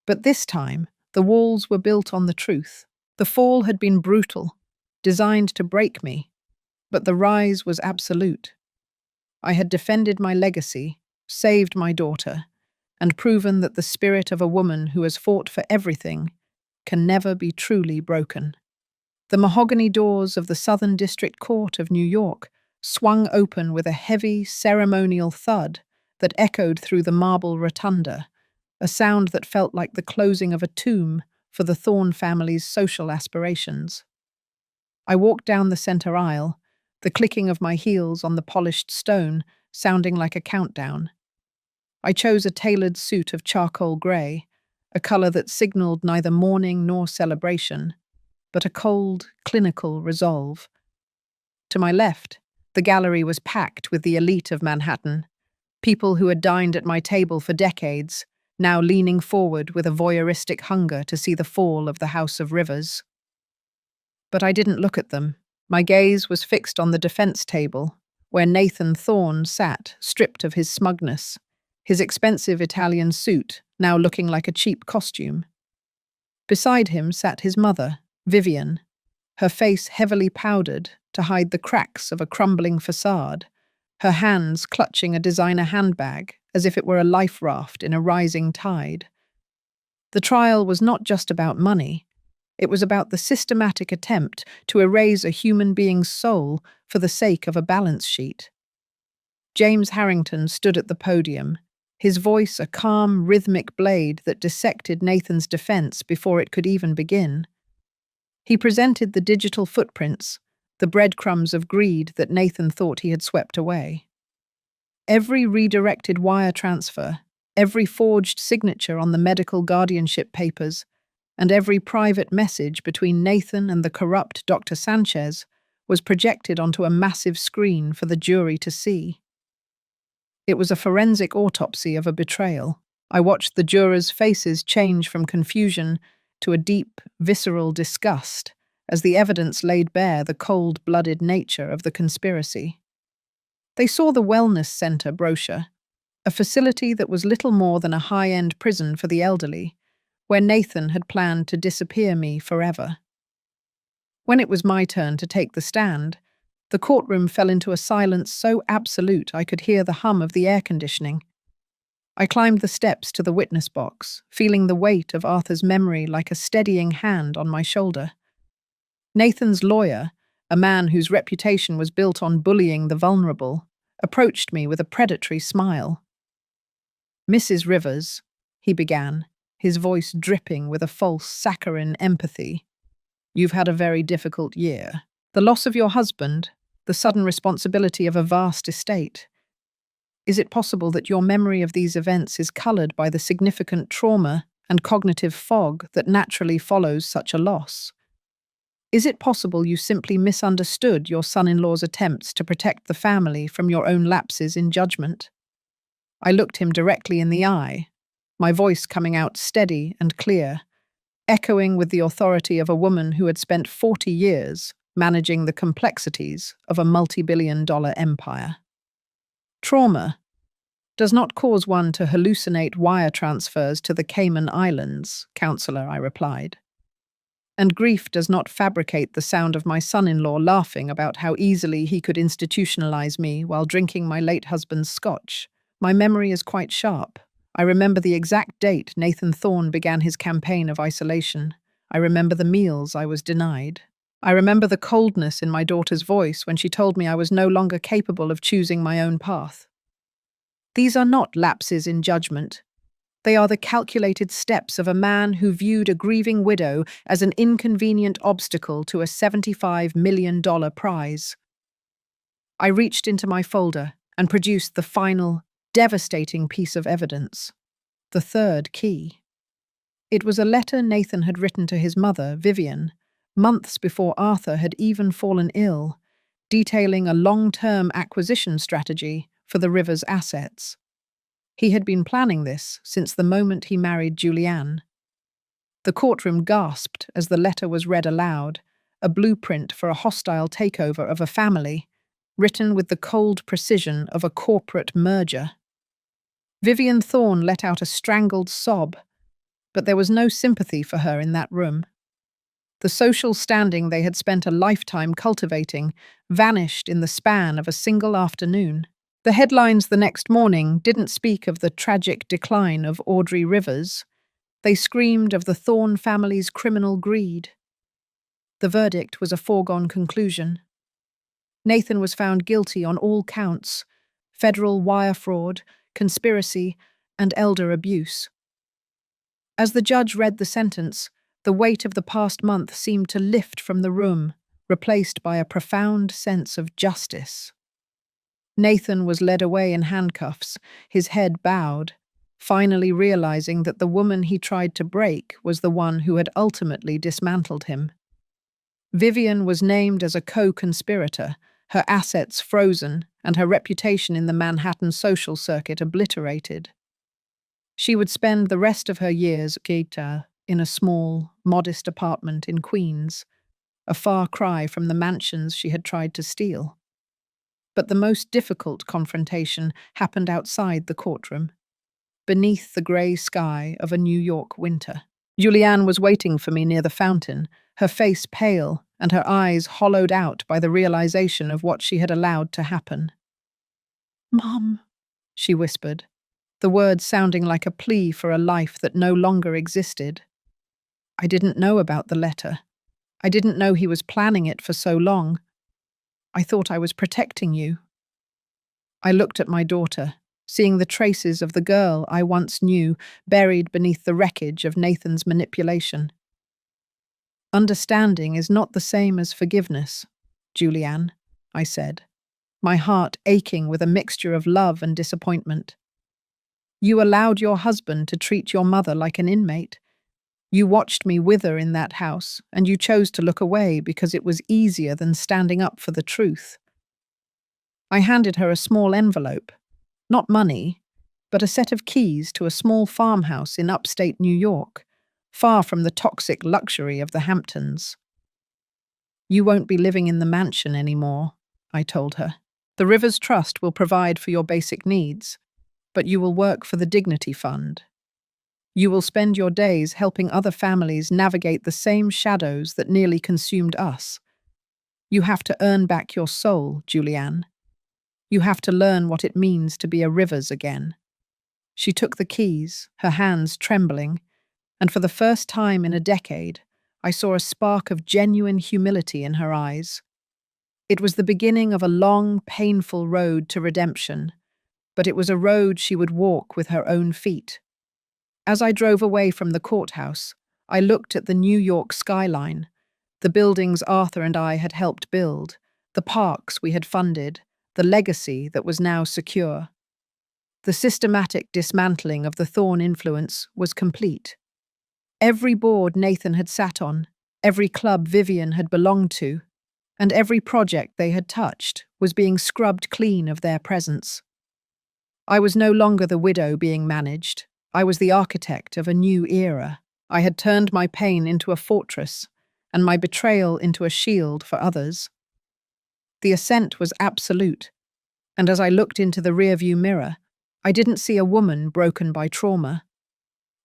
But this time, the walls were built on the truth. The fall had been brutal, designed to break me, but the rise was absolute. I had defended my legacy, saved my daughter, and proven that the spirit of a woman who has fought for everything can never be truly broken. The mahogany doors of the Southern District Court of New York swung open with a heavy, ceremonial thud that echoed through the marble rotunda, a sound that felt like the closing of a tomb for the Thorne family's social aspirations. I walked down the center aisle, the clicking of my heels on the polished stone sounding like a countdown. I chose a tailored suit of charcoal grey, a colour that signalled neither mourning nor celebration, but a cold, clinical resolve. To my left, the gallery was packed with the elite of Manhattan, people who had dined at my table for decades, now leaning forward with a voyeuristic hunger to see the fall of the House of Rivers. But I didn't look at them. My gaze was fixed on the defense table, where Nathan Thorne sat, stripped of his smugness, his expensive Italian suit now looking like a cheap costume. Beside him sat his mother, Vivian, her face heavily powdered to hide the cracks of a crumbling facade, her hands clutching a designer handbag as if it were a life raft in a rising tide. The trial was not just about money. It was about the systematic attempt to erase a human being's soul for the sake of a balance sheet. James Harrington stood at the podium, his voice a calm, rhythmic blade that dissected Nathan's defense before it could even begin. He presented the digital footprints, the breadcrumbs of greed that Nathan thought he had swept away. Every redirected wire transfer, every forged signature on the medical guardianship papers, and every private message between Nathan and the corrupt Dr. Sanchez was projected onto a massive screen for the jury to see. It was a forensic autopsy of a betrayal. I watched the jurors' faces change from confusion to a deep, visceral disgust as the evidence laid bare the cold-blooded nature of the conspiracy. They saw the Wellness Center brochure, a facility that was little more than a high-end prison for the elderly, where Nathan had planned to disappear me forever. When it was my turn to take the stand, the courtroom fell into a silence so absolute I could hear the hum of the air conditioning. I climbed the steps to the witness box, feeling the weight of Arthur's memory like a steadying hand on my shoulder. Nathan's lawyer, a man whose reputation was built on bullying the vulnerable, approached me with a predatory smile. "Mrs. Rivers," he began, his voice dripping with a false saccharine empathy, "you've had a very difficult year. The loss of your husband, the sudden responsibility of a vast estate. Is it possible that your memory of these events is colored by the significant trauma and cognitive fog that naturally follows such a loss? Is it possible you simply misunderstood your son-in-law's attempts to protect the family from your own lapses in judgment?" I looked him directly in the eye, my voice coming out steady and clear, echoing with the authority of a woman who had spent 40 years managing the complexities of a multi-billion-dollar empire. "Trauma does not cause one to hallucinate wire transfers to the Cayman Islands, counselor," I replied. "And grief does not fabricate the sound of my son-in-law laughing about how easily he could institutionalize me while drinking my late husband's scotch. My memory is quite sharp. I remember the exact date Nathan Thorne began his campaign of isolation. I remember the meals I was denied. I remember the coldness in my daughter's voice when she told me I was no longer capable of choosing my own path. These are not lapses in judgment. They are the calculated steps of a man who viewed a grieving widow as an inconvenient obstacle to a $75 million prize." I reached into my folder and produced the final, devastating piece of evidence, the third key. It was a letter Nathan had written to his mother, Vivian, months before Arthur had even fallen ill, detailing a long-term acquisition strategy for the Rivers' assets. He had been planning this since the moment he married Julianne. The courtroom gasped as the letter was read aloud, a blueprint for a hostile takeover of a family, written with the cold precision of a corporate merger. Vivian Thorne let out a strangled sob, but there was no sympathy for her in that room. The social standing they had spent a lifetime cultivating vanished in the span of a single afternoon. The headlines the next morning didn't speak of the tragic decline of Audrey Rivers. They screamed of the Thorne family's criminal greed. The verdict was a foregone conclusion. Nathan was found guilty on all counts: federal wire fraud, conspiracy, and elder abuse. As the judge read the sentence, the weight of the past month seemed to lift from the room, replaced by a profound sense of justice. Nathan was led away in handcuffs, his head bowed, finally realizing that the woman he tried to break was the one who had ultimately dismantled him. Vivian was named as a co-conspirator, her assets frozen and her reputation in the Manhattan social circuit obliterated. She would spend the rest of her years in a small, modest apartment in Queens, a far cry from the mansions she had tried to steal. But the most difficult confrontation happened outside the courtroom, beneath the grey sky of a New York winter. Julianne was waiting for me near the fountain, her face pale and her eyes hollowed out by the realization of what she had allowed to happen. "Mom," she whispered, the words sounding like a plea for a life that no longer existed. I didn't know about the letter. I didn't know he was planning it for so long. I thought I was protecting you. I looked at my daughter, seeing the traces of the girl I once knew buried beneath the wreckage of Nathan's manipulation. "Understanding is not the same as forgiveness, Julianne," I said, my heart aching with a mixture of love and disappointment. "You allowed your husband to treat your mother like an inmate. You watched me wither in that house, and you chose to look away because it was easier than standing up for the truth." I handed her a small envelope, not money, but a set of keys to a small farmhouse in upstate New York, far from the toxic luxury of the Hamptons. "You won't be living in the mansion anymore," I told her. "The Rivers Trust will provide for your basic needs, but you will work for the Dignity Fund. You will spend your days helping other families navigate the same shadows that nearly consumed us. You have to earn back your soul, Julianne. You have to learn what it means to be a Rivers again." She took the keys, her hands trembling, and for the first time in a decade, I saw a spark of genuine humility in her eyes. It was the beginning of a long, painful road to redemption, but it was a road she would walk with her own feet. As I drove away from the courthouse, I looked at the New York skyline, the buildings Arthur and I had helped build, the parks we had funded, the legacy that was now secure. The systematic dismantling of the Thorne influence was complete. Every board Nathan had sat on, every club Vivian had belonged to, and every project they had touched was being scrubbed clean of their presence. I was no longer the widow being managed. I was the architect of a new era. I had turned my pain into a fortress, and my betrayal into a shield for others. The ascent was absolute, and as I looked into the rearview mirror, I didn't see a woman broken by trauma.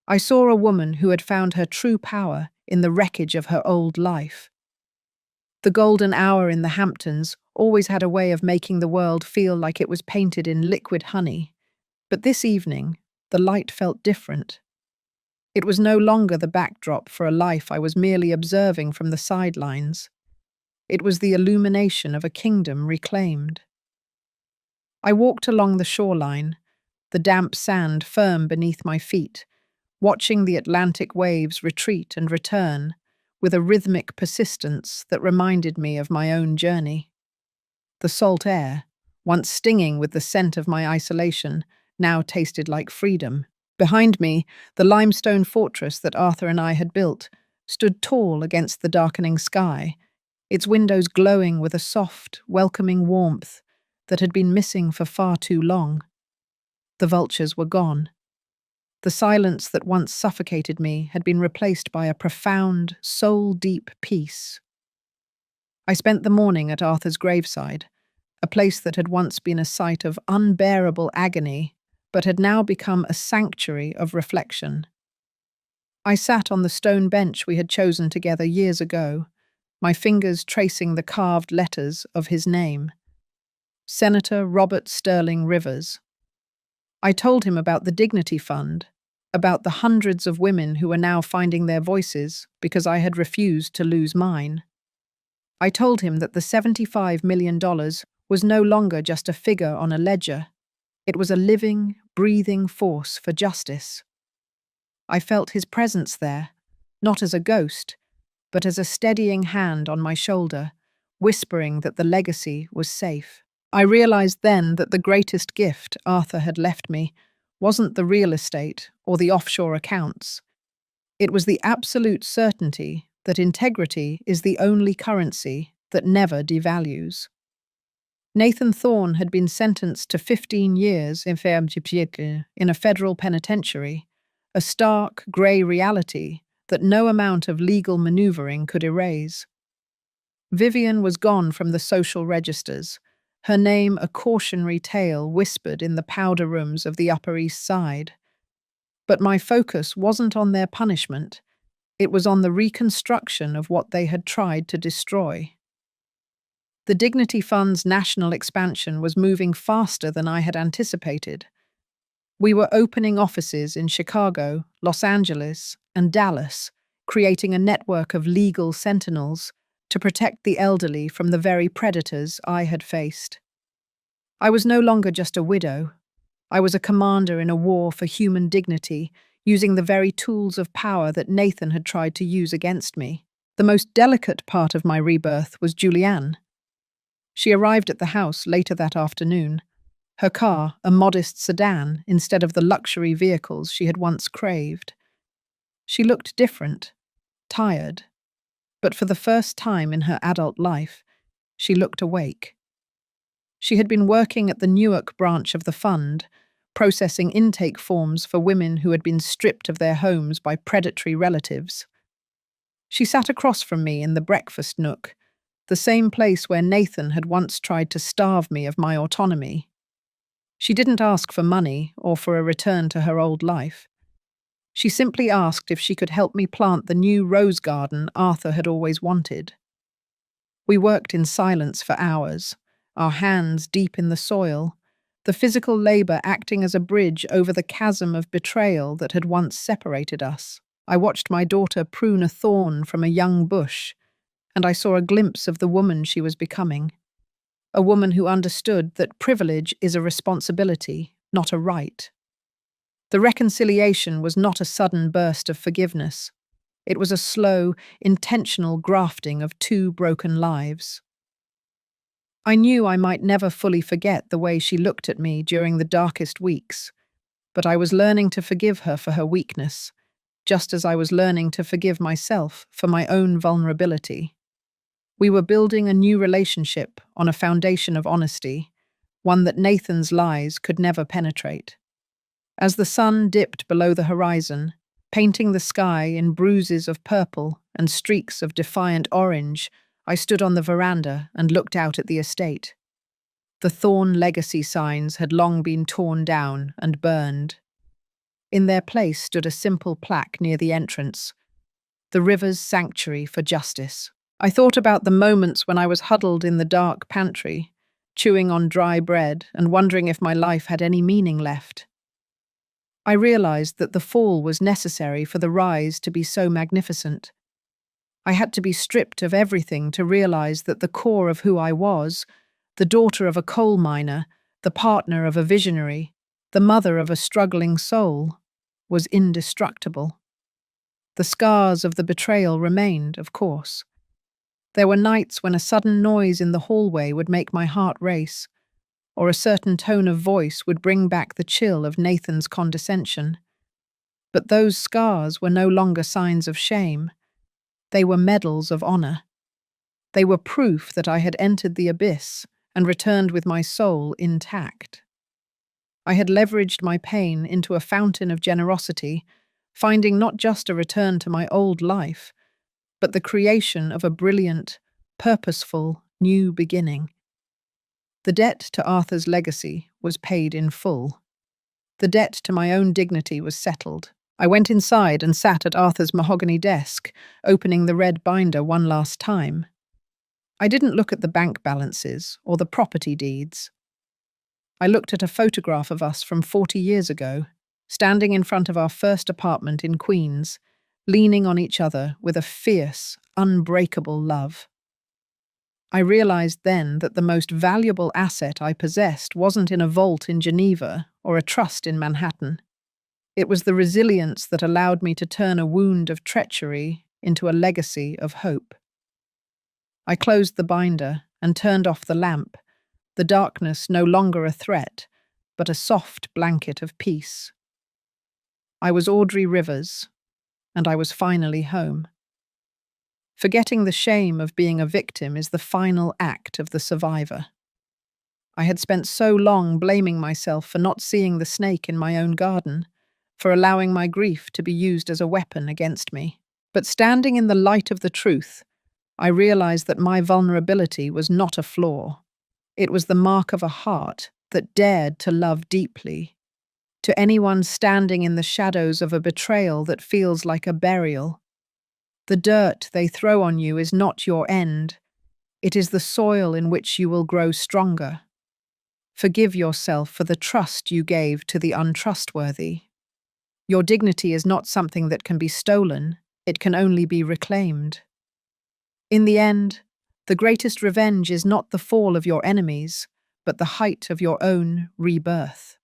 I saw a woman who had found her true power in the wreckage of her old life. The golden hour in the Hamptons always had a way of making the world feel like it was painted in liquid honey, but this evening, the light felt different. It was no longer the backdrop for a life I was merely observing from the sidelines. It was the illumination of a kingdom reclaimed. I walked along the shoreline, the damp sand firm beneath my feet, watching the Atlantic waves retreat and return with a rhythmic persistence that reminded me of my own journey. The salt air, once stinging with the scent of my isolation, now tasted like freedom. Behind me, the limestone fortress that Arthur and I had built stood tall against the darkening sky, its windows glowing with a soft, welcoming warmth that had been missing for far too long. The vultures were gone. The silence that once suffocated me had been replaced by a profound, soul-deep peace. I spent the morning at Arthur's graveside, a place that had once been a site of unbearable agony, but had now become a sanctuary of reflection. I sat on the stone bench we had chosen together years ago, my fingers tracing the carved letters of his name. Senator Robert Sterling Rivers. I told him about the Dignity Fund, about the hundreds of women who were now finding their voices because I had refused to lose mine. I told him that the $75 million was no longer just a figure on a ledger. It was a living, breathing force for justice. I felt his presence there, not as a ghost, but as a steadying hand on my shoulder, whispering that the legacy was safe. I realized then that the greatest gift Arthur had left me wasn't the real estate or the offshore accounts. It was the absolute certainty that integrity is the only currency that never devalues. Nathan Thorne had been sentenced to 15 years in a federal penitentiary, a stark, grey reality that no amount of legal maneuvering could erase. Vivian was gone from the social registers, her name a cautionary tale whispered in the powder rooms of the Upper East Side. But my focus wasn't on their punishment, it was on the reconstruction of what they had tried to destroy. The Dignity Fund's national expansion was moving faster than I had anticipated. We were opening offices in Chicago, Los Angeles, and Dallas, creating a network of legal sentinels to protect the elderly from the very predators I had faced. I was no longer just a widow. I was a commander in a war for human dignity, using the very tools of power that Nathan had tried to use against me. The most delicate part of my rebirth was Julianne. She arrived at the house later that afternoon, her car a modest sedan instead of the luxury vehicles she had once craved. She looked different, tired, but for the first time in her adult life, she looked awake. She had been working at the Newark branch of the fund, processing intake forms for women who had been stripped of their homes by predatory relatives. She sat across from me in the breakfast nook, the same place where Nathan had once tried to starve me of my autonomy. She didn't ask for money or for a return to her old life. She simply asked if she could help me plant the new rose garden Arthur had always wanted. We worked in silence for hours, our hands deep in the soil, the physical labor acting as a bridge over the chasm of betrayal that had once separated us. I watched my daughter prune a thorn from a young bush, and I saw a glimpse of the woman she was becoming. A woman who understood that privilege is a responsibility, not a right. The reconciliation was not a sudden burst of forgiveness. It was a slow, intentional grafting of two broken lives. I knew I might never fully forget the way she looked at me during the darkest weeks, but I was learning to forgive her for her weakness, just as I was learning to forgive myself for my own vulnerability. We were building a new relationship on a foundation of honesty, one that Nathan's lies could never penetrate. As the sun dipped below the horizon, painting the sky in bruises of purple and streaks of defiant orange, I stood on the veranda and looked out at the estate. The Thorn legacy signs had long been torn down and burned. In their place stood a simple plaque near the entrance, "The River's Sanctuary for Justice." I thought about the moments when I was huddled in the dark pantry, chewing on dry bread and wondering if my life had any meaning left. I realized that the fall was necessary for the rise to be so magnificent. I had to be stripped of everything to realize that the core of who I was, the daughter of a coal miner, the partner of a visionary, the mother of a struggling soul, was indestructible. The scars of the betrayal remained, of course. There were nights when a sudden noise in the hallway would make my heart race, or a certain tone of voice would bring back the chill of Nathan's condescension. But those scars were no longer signs of shame. They were medals of honor. They were proof that I had entered the abyss and returned with my soul intact. I had leveraged my pain into a fountain of generosity, finding not just a return to my old life, but the creation of a brilliant, purposeful, new beginning. The debt to Arthur's legacy was paid in full. The debt to my own dignity was settled. I went inside and sat at Arthur's mahogany desk, opening the red binder one last time. I didn't look at the bank balances or the property deeds. I looked at a photograph of us from 40 years ago, standing in front of our first apartment in Queens, leaning on each other with a fierce, unbreakable love. I realized then that the most valuable asset I possessed wasn't in a vault in Geneva or a trust in Manhattan. It was the resilience that allowed me to turn a wound of treachery into a legacy of hope. I closed the binder and turned off the lamp, the darkness no longer a threat, but a soft blanket of peace. I was Audrey Rivers, and I was finally home. Forgetting the shame of being a victim is the final act of the survivor. I had spent so long blaming myself for not seeing the snake in my own garden, for allowing my grief to be used as a weapon against me. But standing in the light of the truth, I realized that my vulnerability was not a flaw. It was the mark of a heart that dared to love deeply. To anyone standing in the shadows of a betrayal that feels like a burial, the dirt they throw on you is not your end. It is the soil in which you will grow stronger. Forgive yourself for the trust you gave to the untrustworthy. Your dignity is not something that can be stolen, it can only be reclaimed. In the end, the greatest revenge is not the fall of your enemies, but the height of your own rebirth.